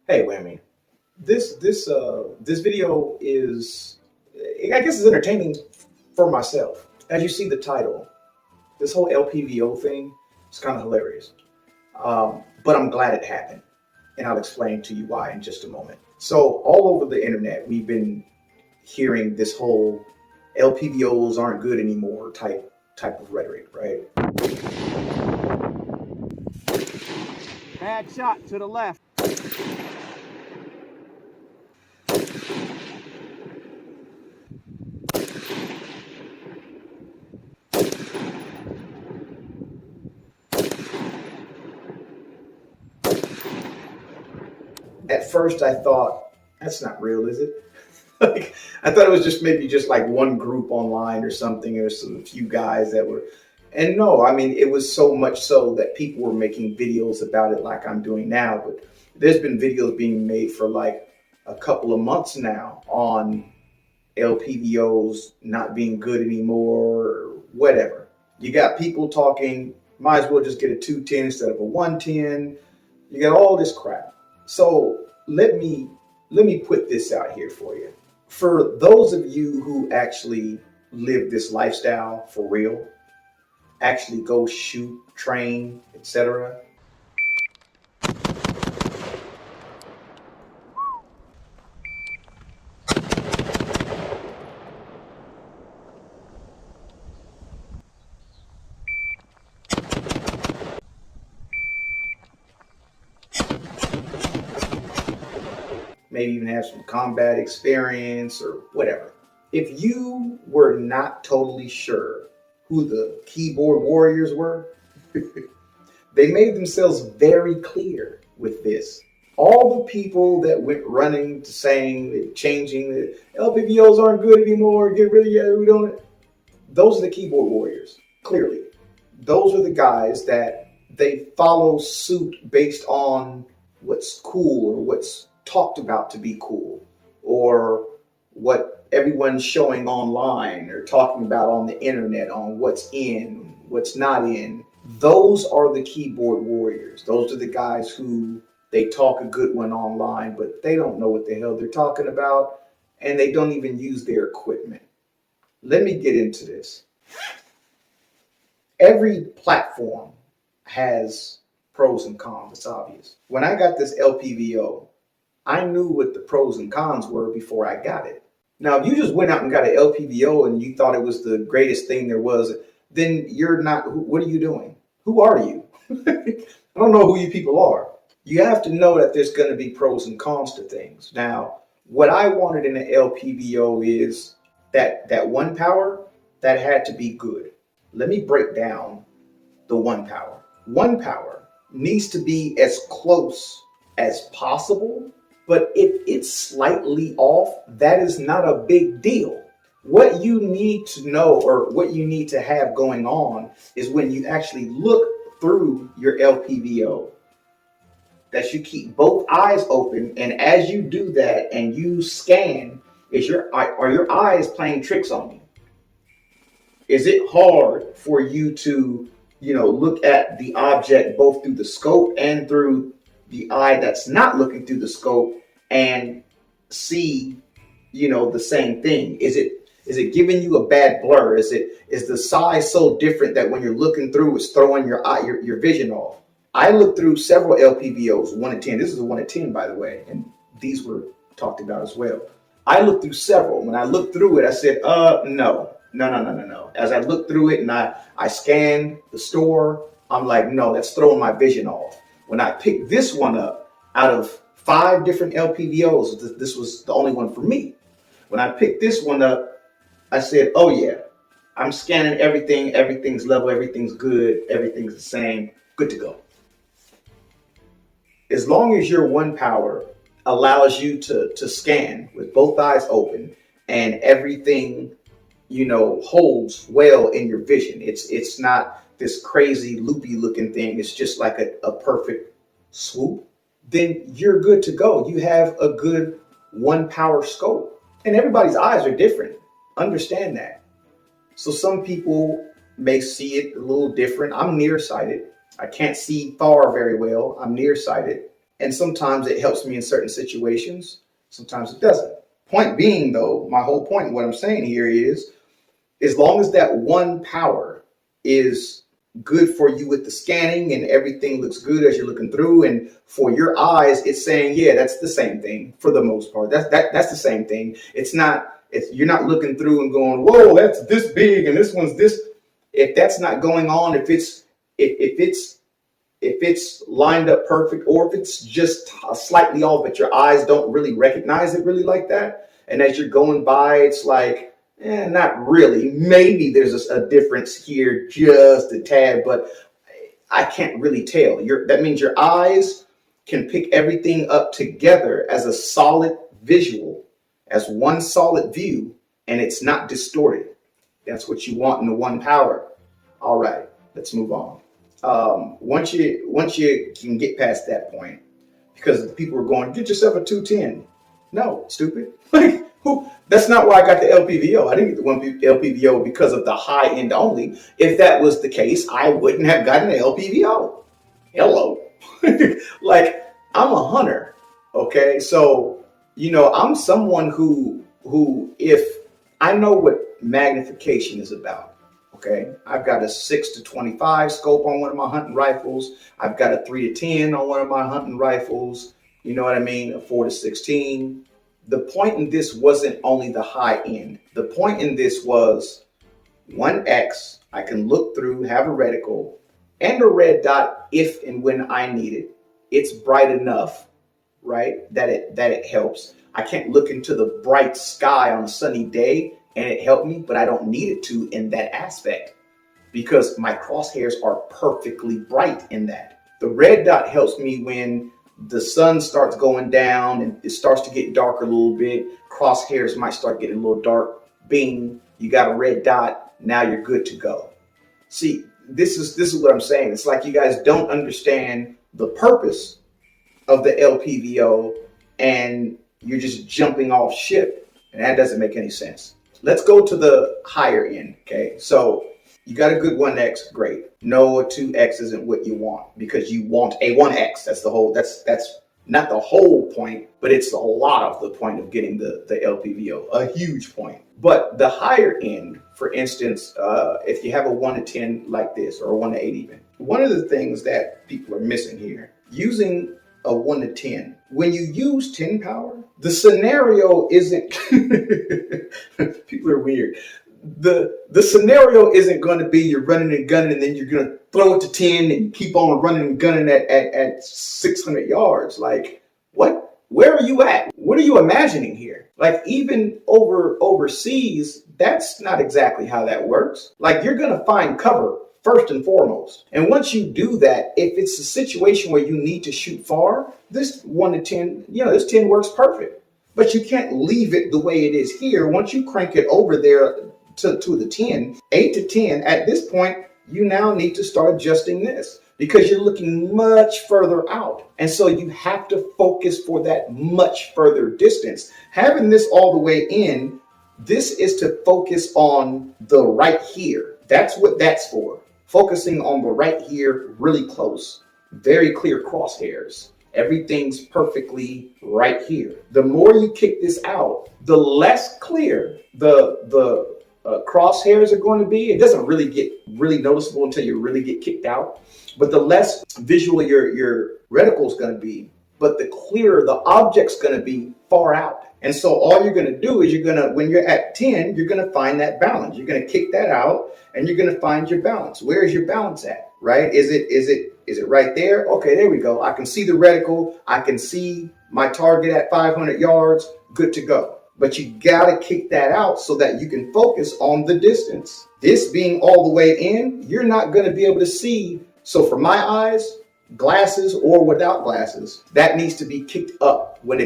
Hey, Whammy. This video is, I guess, is entertaining for myself. As you see the title, this whole LPVO thing is kind of hilarious. But I'm glad it happened, and I'll explain to you why in just a moment. So all over the internet, we've been hearing this whole LPVOs aren't good anymore type of rhetoric, right? Bad shot to the left. At first, I thought that's not real, is it? Like, I thought it was maybe just like one group online or something, or some few guys that were. And no, I mean, it was so much so that people were making videos about it like I'm doing now. But there's been videos being made for like a couple of months now on LPVOs not being good anymore or whatever. You got people talking, might as well just get a 210 instead of a 110. You got all this crap. So let me put this out here for you. For those of you who actually live this lifestyle for real, actually go shoot, train, etc. Maybe even have some combat experience or whatever. If you were not totally sure who the keyboard warriors were, they made themselves very clear with this. All the people that went running to saying, changing the LPVOs aren't good anymore, get rid of it, we don't. Those are the keyboard warriors, clearly. Those are the guys that they follow suit based on what's cool or what's talked about to be cool, or what everyone's showing online or talking about on the internet on what's in, what's not in. Those are the keyboard warriors. Those are the guys who they talk a good one online, but they don't know what the hell they're talking about, and they don't even use their equipment. Let me get into this. Every platform has pros and cons, it's obvious. When I got this LPVO, I knew what the pros and cons were before I got it. Now, if you just went out and got an LPVO and you thought it was the greatest thing there was, then you're not, what are you doing? Who are you? I don't know who you people are. You have to know that there's going to be pros and cons to things. Now, what I wanted in an LPVO is that one power, that had to be good. Let me break down the one power. One power needs to be as close as possible, but if it's slightly off, that is not a big deal. What you need to know, or what you need to have going on, is when you actually look through your LPVO, that you keep both eyes open, and as you do that and you scan, are your eyes playing tricks on you? Is it hard for you to, look at the object both through the scope and through the eye that's not looking through the scope and see, the same thing? Is it giving you a bad blur? Is the size so different that when you're looking through, it's throwing your vision off? I looked through several LPVOs, 1 to 10. This is a 1 to 10, by the way, and these were talked about as well. I looked through several. When I looked through it, I said, no. As I looked through it and I scanned the store, I'm like, no, that's throwing my vision off. When I picked this one up, out of 5 different LPVOs, this was the only one for me. When I picked this one up, I said, oh yeah, I'm scanning everything. Everything's level. Everything's good. Everything's the same. Good to go. As long as your one power allows you to scan with both eyes open and everything, holds well in your vision. It's not this crazy loopy looking thing. It's just like a perfect swoop. Then you're good to go. You have a good one power scope. And everybody's eyes are different. Understand that. So some people may see it a little different. I'm nearsighted. I can't see far very well. I'm nearsighted. And sometimes it helps me in certain situations. Sometimes it doesn't. Point being, though, my whole point, what I'm saying here is, as long as that one power is good for you with the scanning and everything looks good as you're looking through, and for your eyes, it's saying, yeah, that's the same thing for the most part. That's the same thing. You're not looking through and going, whoa, that's this big and this one's this. If that's not going on, if it's lined up perfect, or if it's just slightly off, but your eyes don't really recognize it really like that, and as you're going by, it's like, not really. Maybe there's a difference here, just a tad, but I can't really tell. That means your eyes can pick everything up together as a solid visual, as one solid view, and it's not distorted. That's what you want in the one power. All right, let's move on. Once you can get past that point, because people are going, get yourself a 210. No, stupid. Like, who? That's not why I got the LPVO. I didn't get the one LPVO because of the high end only. If that was the case, I wouldn't have gotten an LPVO. Hello. Like, I'm a hunter. Okay. So, I'm someone who if I know what magnification is about. Okay. I've got a 6-25 scope on one of my hunting rifles. I've got a 3-10 on one of my hunting rifles. You know what I mean? A 4-16. The point in this wasn't only the high end. The point in this was 1X. I can look through, have a reticle, and a red dot if and when I need it. It's bright enough, right, that it helps. I can't look into the bright sky on a sunny day and it helped me, but I don't need it to in that aspect because my crosshairs are perfectly bright in that. The red dot helps me when the sun starts going down and it starts to get darker a little bit. Crosshairs might start getting a little dark. Bing, you got a red dot. Now you're good to go. See, this is what I'm saying. It's like you guys don't understand the purpose of the LPVO and you're just jumping off ship. And that doesn't make any sense. Let's go to the higher end. Okay. So you got a good 1X, great. No, a 2X isn't what you want because you want a 1X. That's not the whole point, but it's a lot of the point of getting the LPVO, a huge point. But the higher end, for instance, if you have a 1-10 like this or a 1-8 even, one of the things that people are missing here, using a 1-10, when you use 10 power, the scenario isn't, people are weird. The scenario isn't going to be you're running and gunning and then you're going to throw it to 10 and keep on running and gunning at 600 yards. Like, what? Where are you at? What are you imagining here? Like, even overseas, that's not exactly how that works. Like, you're going to find cover first and foremost. And once you do that, if it's a situation where you need to shoot far, this 1-10, this 10 works perfect. But you can't leave it the way it is here. Once you crank it over there to the 10, 8-10, at this point, you now need to start adjusting this because you're looking much further out. And so you have to focus for that much further distance. Having this all the way in, this is to focus on the right here. That's what that's for. Focusing on the right here, really close, very clear crosshairs. Everything's perfectly right here. The more you kick this out, the less clear the crosshairs are going to be. It doesn't really get really noticeable until you really get kicked out. But the less visual your reticle is going to be, but the clearer the object's going to be far out. And so all you're going to do is when you're at 10, you're going to find that balance. You're going to kick that out and you're going to find your balance. Where is your balance at? Right? Is it right there? Okay, there we go. I can see the reticle. I can see my target at 500 yards. Good to go. But you got to kick that out so that you can focus on the distance. This being all the way in, you're not going to be able to see. So for my eyes, glasses or without glasses, that needs to be kicked up when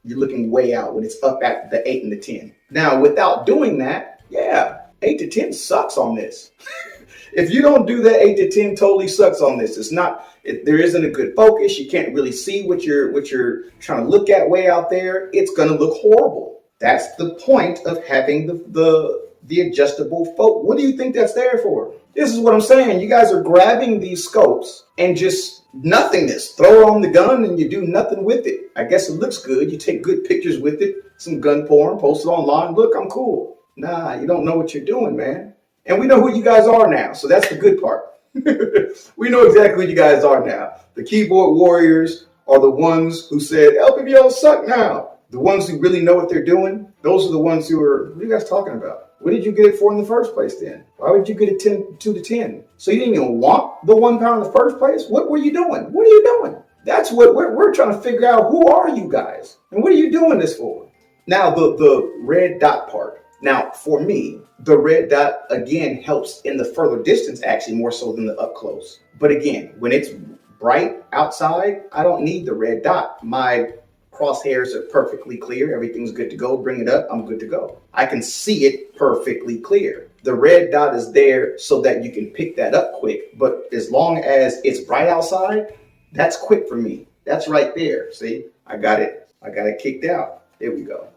you're looking way out, when it's up at the 8 and the 10. Now, without doing that, 8-10 sucks on this. If you don't do that, 8-10 totally sucks on this. There isn't a good focus. You can't really see what you're trying to look at way out there. It's going to look horrible. That's the point of having the adjustable focus. What do you think that's there for? This is what I'm saying. You guys are grabbing these scopes and just nothingness. Throw on the gun and you do nothing with it. I guess it looks good. You take good pictures with it, some gun porn, post it online. Look, I'm cool. Nah, you don't know what you're doing, man. And we know who you guys are now. So that's the good part. We know exactly who you guys are now. The keyboard warriors are the ones who said LPVOs suck now. The ones who really know what they're doing, those are the ones who are, what are you guys talking about? What did you get it for in the first place then? Why would you get it 2 to 10? So you didn't even want the £1 in the first place? What were you doing? What are you doing? That's what we're trying to figure out. Who are you guys? And what are you doing this for? Now, the red dot part. Now, for me, the red dot, again, helps in the further distance, actually, more so than the up close. But again, when it's bright outside, I don't need the red dot. My crosshairs are perfectly clear. Everything's good to go. Bring it up. I'm good to go. I can see it perfectly clear. The red dot is there so that you can pick that up quick. But as long as it's bright outside, that's quick for me. That's right there. See, I got it. I got it kicked out. There we go.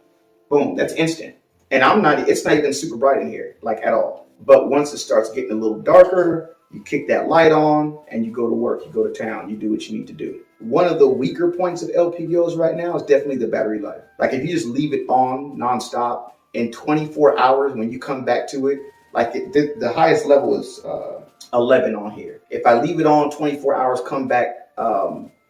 Boom. That's instant. And it's not even super bright in here, like at all. But once it starts getting a little darker, you kick that light on and you go to work. You go to town. You do what you need to do. One of the weaker points of LPVOs right now is definitely the battery life. Like if you just leave it on nonstop in 24 hours, when you come back to it, like the highest level is 11 on here. If I leave it on 24 hours, come back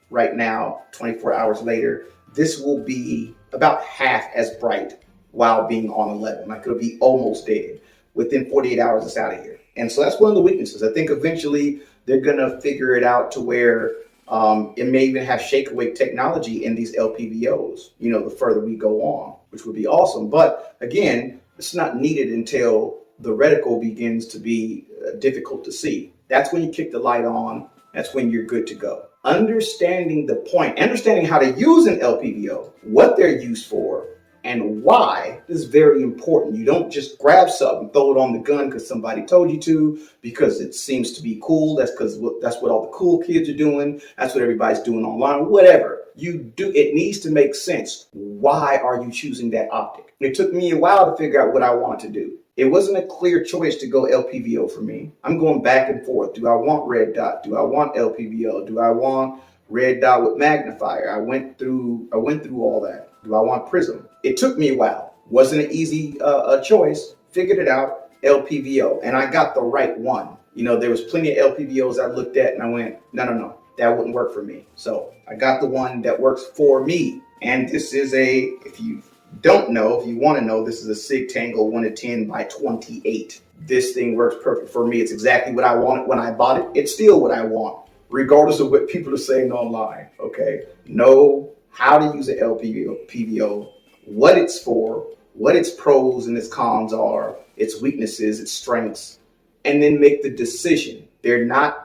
right now, 24 hours later, this will be about half as bright while being on 11. Like it'll be almost dead. Within 48 hours, it's out of here. And so that's one of the weaknesses. I think eventually they're going to figure it out to where it may even have shake awake technology in these LPVOs, you know, the further we go on, which would be awesome. But again, it's not needed until the reticle begins to be difficult to see. That's when you kick the light on. That's when you're good to go. Understanding the point, understanding how to use an LPVO, what they're used for, and why is very important. You don't just grab something, throw it on the gun because somebody told you to, because it seems to be cool. That's what all the cool kids are doing. That's what everybody's doing online. Whatever you do, it needs to make sense. Why are you choosing that optic? It took me a while to figure out what I want to do. It wasn't a clear choice to go LPVO for me. I'm going back and forth. Do I want red dot? Do I want LPVO? Do I want red dot with magnifier? I went through all that. Do I want prism? It took me a while. Wasn't an easy choice. Figured it out. LPVO, and I got the right one. You know, there was plenty of LPVOs I looked at, and I went, no, that wouldn't work for me. So I got the one that works for me. And this is if you don't know, if you want to know, this is a Sig Tango 1 to 10 by 28. This thing works perfect for me. It's exactly what I wanted when I bought it. It's still what I want, regardless of what people are saying online. Okay, know how to use an LPVO, what it's for, what its pros and its cons are, its weaknesses, its strengths, and then make the decision. They're not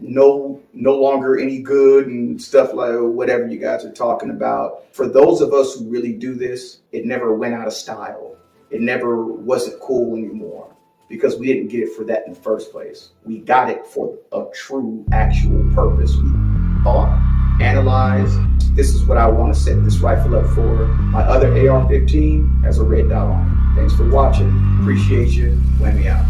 no longer any good and stuff like whatever you guys are talking about. For those of us who really do this, it never went out of style. It never wasn't cool anymore because we didn't get it for that in the first place. We got it for a true, actual purpose. We thought, analyzed, this is what I want to set this rifle up for. My other AR-15 has a red dot on it. Thanks for watching. Appreciate you. Whammy out.